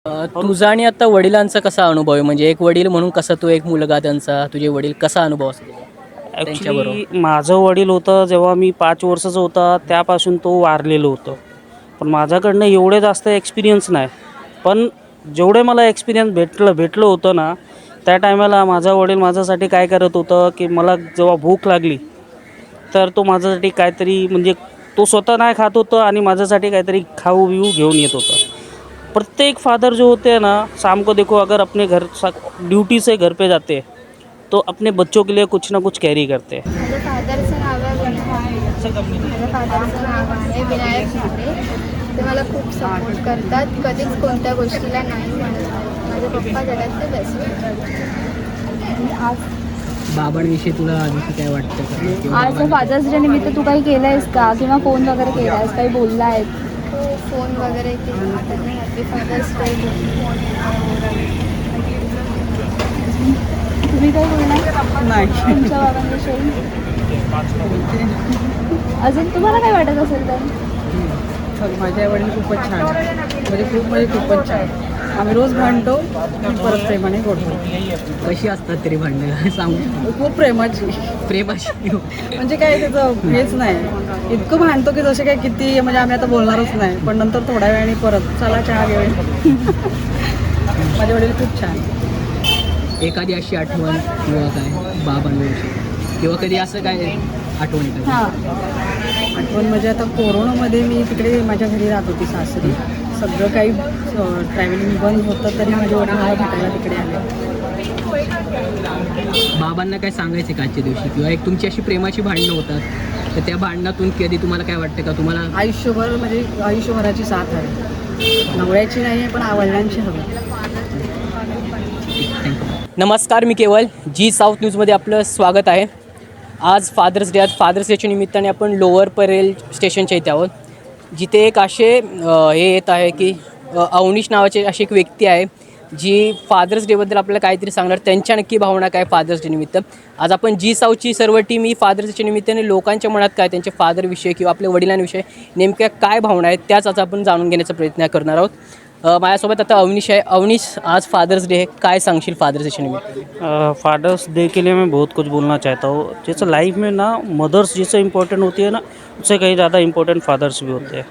और तुझा आणि आता वडिलांचा कसा अनुभव आहे? म्हणजे एक वडील म्हणून कसा तू एक मुलगा त्यांचा, तुझे वडील कसा अनुभव असतो तुझा ॲक्च्युली त्यांच्याबरोबर? माझं वडील होतं जेव्हा मी 5 वर्षाचा होता त्यापासून तो वारलेलं होतं. पण माझ्याकडनं एवढे जास्त एक्सपिरियन्स नाही. पण जेवढे मला एक्सपिरियन्स भेटलं होतं ना, त्या टायमाला माझा वडील माझ्यासाठी काय करत होतं, की मला जेव्हा भूक लागली, तर तो माझ्यासाठी काहीतरी म्हणजे तो स्वतः नाही खात होतं आणि माझ्यासाठी काहीतरी खाऊ-बिऊ घेऊन येत होता. प्रत्येक फादर जो होते हैं ना, शाम को देखो अगर अपने घर ड्यूटी से घर पे जाते हैं, तो अपने बच्चों के लिए कुछ ना कुछ कैरी करते हैं. माझ्या फादरचं नाव आहे माझ्या फादरचं नाव आहे विनायक शिंदे. ते मला खूप सपोर्ट करतात. कधीच कोणत्या गोष्टीला नाही म्हणत नाहीत. माझे पप्पा जगातले बेस्ट. आज बाबांविषयी तुला आणखी काय वाटतं का? किंवा आज बाबांविषयी? फादर्स डे निमित्त तू काही केलं आहेस का, किंवा फोन वगैरे केला आहेस, काही बोलला आहेस? तो फोन वगैरे केला त्यांनी हॅपी फादर्स डे. तुम्ही काही बोलणार नाही. तुमच्या बाबांविषयी? अजून तुम्हाला काय वाटत असेल तर? माझे वडील खूपच छान म्हणजे खूपच छान. आम्ही रोज भांडतो परत प्रेमाने बोलतो. कशी असतात तरी भांडणं सांगू? खूप प्रेमाची प्रेमाशी म्हणजे काय त्याचं हेच नाही. इतकं भांडतो की जसे काय किती म्हणजे आम्ही आता बोलणारच नाही, पण नंतर थोड्या वेळाने परत चला चहा घेऊया. माझे वडील खूप छान. एखादी अशी आठवण किंवा काय बाबांविषयी, किंवा कधी असं काय आठवण येतं? हां. आठवण म्हणजे आता कोरोनामध्ये मी तिकडे माझ्या घरी राहत होती सासरी. सगळं काही ट्रॅव्हलिंग बंद होतं तरी माझे वडील मला भेटायला तिकडे आले. बाबांना काय सांगायचं का आजच्या दिवशी, किंवा एक तुमची अशी प्रेमाची भांडणं होतात तर त्या भांडणातून कधी तुम्हाला काय वाटतं का तुम्हाला? आयुष्यभर म्हणजे आयुष्यभराची साथ आहे. नवऱ्याची नाही आहे पण वडिलांची हवी. नमस्कार, मी केवल जी साऊथ न्यूजमध्ये आपलं स्वागत आहे. आज फादर्स डे. आज फादर्स डेच्या निमित्ताने आपण लोअर परेल स्टेशनच्या इथे आहोत, जिथे एक असे हे येत आहे की अवनीश नावाचे अशी एक व्यक्ती आहे जी फादर्स डेबद्दल आपल्याला काहीतरी सांगणार. त्यांच्या नक्की भावना काय फादर्स डे निमित्त. आज आपण जी साऊथची सर्व टीम ही फादर्स डेच्या निमित्ताने लोकांच्या मनात काय त्यांच्या फादरविषयी किंवा आपल्या वडिलांविषयी नेमक्या काय भावना आहेत त्याच आज आपण जाणून घेण्याचा प्रयत्न करणार आहोत. माझ्यासोबत आता अवनीश आहे. अवनीश, आज फादर्स डे है, काय सांगशील फादर्स डेच्या निमित्त? फादर्स डे के लिए मैं बहुत कुछ बोलना चाहता हूँ. जैसे लाइफ में ना मदर्स जैसे इम्पोर्टेंट होती है ना, उससे कहीं ज़्यादा इम्पोर्टेंट फादर्स भी होते हैं.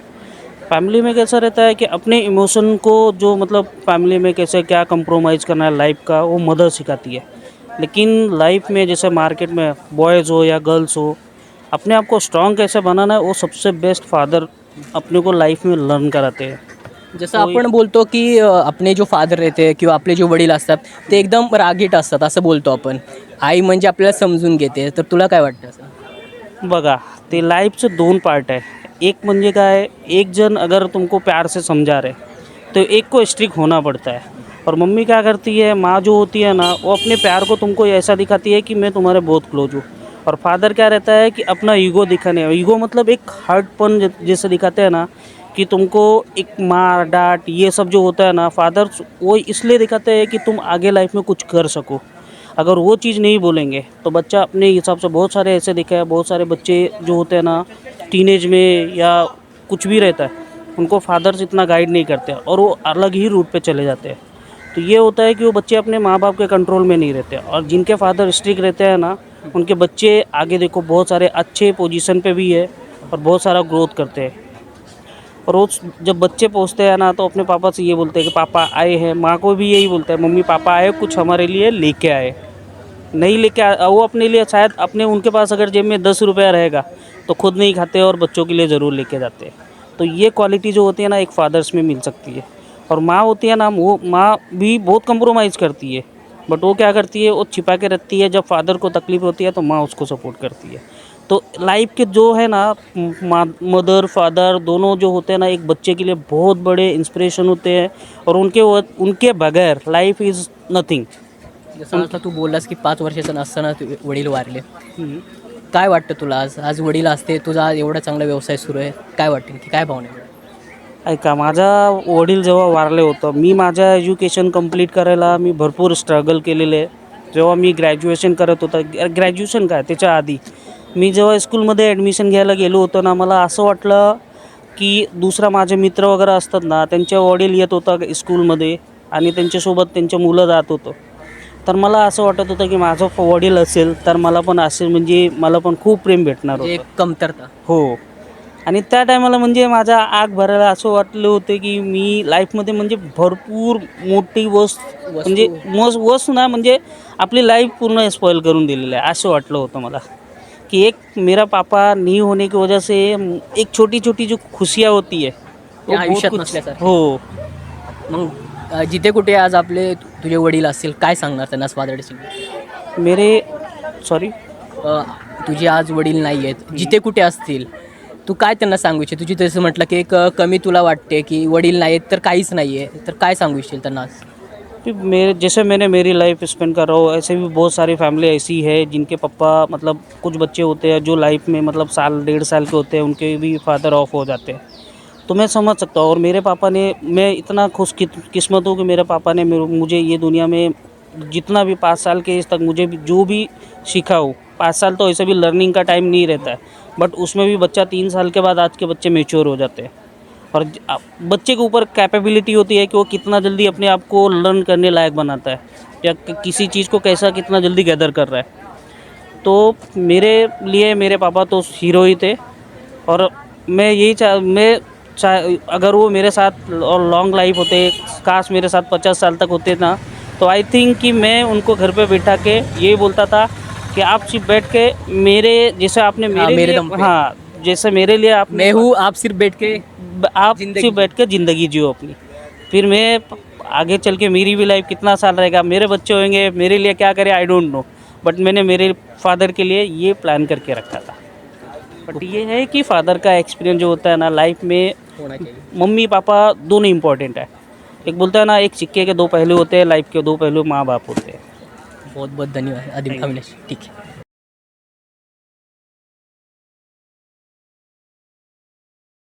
फैमिली में कैसा रहता है कि अपने इमोशन को जो मतलब फैमिली में कैसे क्या कंप्रोमाइज़ करना है लाइफ का, वो मदर सिखाती है. लेकिन लाइफ में जैसे मार्केट में बॉयज़ हो या गर्ल्स हो, अपने आप को स्ट्रॉन्ग कैसे बनाना है वो सबसे बेस्ट फादर अपने को लाइफ में लर्न कराते हैं. जसं आपण बोलतो की आपले जो फादर येते किंवा आपले जे वडील असतात ते एकदम रागीट असतात असं बोलतो आपण. आई म्हणजे आपल्याला समजून घेते. तर तुला काय वाटतं असं? बघा, ते लाइफचे दोन पार्ट आहे. एक म्हणजे काय, एक जन अगर तुमको प्यार से समझा रहे तो एक को स्ट्रिक्ट होना पड़ता है. और मम्मी क्या करती है, माँ जो होती है ना, वो अपने प्यार को तुमको ऐसा दिखाती है कि मैं तुम्हारे बहुत क्लोज हूँ. और फादर क्या रहता है कि अपना ईगो दिखाने, ईगो मतलब एक हार्टपन जैसे दिखाते हैं ना, कि तुमको एक मार डांट ये सब जो होता है ना, फादर वो इसलिए दिखाते हैं कि तुम आगे लाइफ में कुछ कर सको. अगर वो चीज़ नहीं बोलेंगे तो बच्चा अपने हिसाब से, बहुत सारे ऐसे दिखे हैं, बहुत सारे बच्चे जो होते हैं ना टीनेज में या कुछ भी रहता है, उनको फादर्स इतना गाइड नहीं करते और वो अलग ही रूट पे चले जाते हैं. तो ये होता है कि वो बच्चे अपने माँ बाप के कंट्रोल में नहीं रहते. और जिनके फादर स्ट्रिक्ट रहते हैं ना, उनके बच्चे आगे देखो बहुत सारे अच्छे पोजीशन पे भी है और बहुत सारा ग्रोथ करते हैं. और वो जब बच्चे पहुँचते हैं ना तो अपने पापा से ये बोलते हैं कि पापा आए हैं. माँ को भी यही बोलते हैं, मम्मी पापा आए, कुछ हमारे लिए लेके आए. नहीं लेके वो अपने लिए शायद अपने उनके पास अगर जेब में 10 रुपया रहेगा तो खुद नहीं खाते और बच्चों के लिए ज़रूर लेके जाते हैं. तो ये क्वालिटी जो होती है ना एक फादर्स में मिल सकती है. और माँ होती है ना, वो माँ भी बहुत कंप्रोमाइज़ करती है, बट वो क्या करती है, वो छिपा के रखती है. जब फादर को तकलीफ होती है तो माँ उसको सपोर्ट करती है. तो लाइफ के जो है ना, मदर फादर दोनों जो होते हैं ना, एक बच्चे के लिए बहुत बड़े इंस्पिरेशन होते हैं. और उनके बगैर लाइफ इज़ नथिंग. जसं आता तू बोललास की 5 वर्षाचा नसताना वडील वारले. काय वाटतं तुला आज? आज वडील असते, तुझा आज एवढा चांगला व्यवसाय सुरू आहे, काय वाटेल की काय भावना आहे? ऐका, माझा वडील जेव्हा वारले होतं, मी माझं एज्युकेशन कंप्लीट करायला मी भरपूर स्ट्रगल केलेले आहे. जेव्हा मी ग्रॅज्युएशन करत होता, ग्रॅज्युएशन काय त्याच्या आधी मी जेव्हा स्कूलमध्ये ॲडमिशन घ्यायला गेलो होतो ना, मला असं वाटलं की दुसरा माझे मित्र वगैरे असतात ना, त्यांचे वडील येत होता स्कूलमध्ये आणि त्यांच्यासोबत त्यांचे मुलं जात होतं. तर मला असं वाटत होतं की माझं वडील असेल तर मला पण असेल, म्हणजे मला पण खूप प्रेम भेटणार एक होतं. कमतरता. हो. आणि त्या टायमाला म्हणजे माझा आग भरायला असं वाटलं होतं की मी लाईफमध्ये म्हणजे भरपूर मोठी म्हणजे वस्तू ना, म्हणजे आपली लाईफ पूर्ण स्पॉइल करून दिलेलं आहे असं वाटलं होतं मला. कि एक मेरा पापा नहीं होने की वजह से एक छोटी छोटी जो खुशियाँ होती है त्या बहुत आयुष्यात कुछ नसल्यासारखी. हो. मग जिथे कुठे आज आपले तुझे वडील असतील, काय सांगणार त्यांना फादर डे? मेरे सॉरी तुझे आज वडील नाही आहेत, जिथे कुठे असतील, तू काय त्यांना सांगू इच्छिते? तुझी जसं म्हटलं की एक कमी तुला वाटते की वडील नाही आहेत तर काहीच नाही आहे, तर काय सांगू इच्छिल त्यांना आज? मेरे जैसे मैंने मेरी लाइफ स्पेंड कर रहा हूँ, ऐसे भी बहुत सारी फैमिली ऐसी है जिनके पापा मतलब कुछ बच्चे होते हैं जो लाइफ में मतलब साल 1.5 साल के होते हैं, उनके भी फादर ऑफ हो जाते हैं. तो मैं समझ सकता हूँ. और मेरे पापा ने, मैं इतना किस्मत हूँ कि मेरे पापा ने मुझे ये दुनिया में जितना भी 5 साल के एज तक मुझे भी जो भी सीखा हो, 5 साल तो ऐसे भी लर्निंग का टाइम नहीं रहता है, बट उसमें भी बच्चा 3 साल के बाद आज के बच्चे मेच्योर हो जाते हैं. और बच्चे के ऊपर कैपेबिलिटी होती है कि वो कितना जल्दी अपने आप को लर्न करने लायक बनाता है, या किसी चीज़ को कैसा कितना जल्दी गैदर कर रहा है. तो मेरे लिए मेरे पापा तो हीरो ही थे. और मैं अगर वो मेरे साथ और लॉन्ग लाइफ होते, काश मेरे साथ 50 साल तक होते ना, तो आई थिंक कि मैं उनको घर पे बैठा के यही बोलता था कि आप सिर्फ बैठ के मेरे जैसे आपने मेरे मेरे लिए, दम पे। हाँ, जैसे मेरे लिए आप मैं हूँ, आप सिर्फ बैठ के आप जिंदगी सिर्फ बैठ कर ज़िंदगी जियो अपनी. फिर मैं आगे चल के मेरी भी लाइफ कितना साल रहेगा, मेरे बच्चे होंगे, मेरे लिए क्या करे आई डोंट नो, बट मैंने मेरे फादर के लिए ये प्लान करके रखा था. बट ये है कि फादर का एक्सपीरियंस जो होता है ना लाइफ में, होना चाहिए. मम्मी पापा दोनों इम्पोर्टेंट है. एक बोलता है ना, एक सिक्के के दो पहलू होते हैं, लाइफ के दो पहलू माँ बाप होते हैं. बहुत बहुत धन्यवाद आदिम अविनाश. ठीक आहे.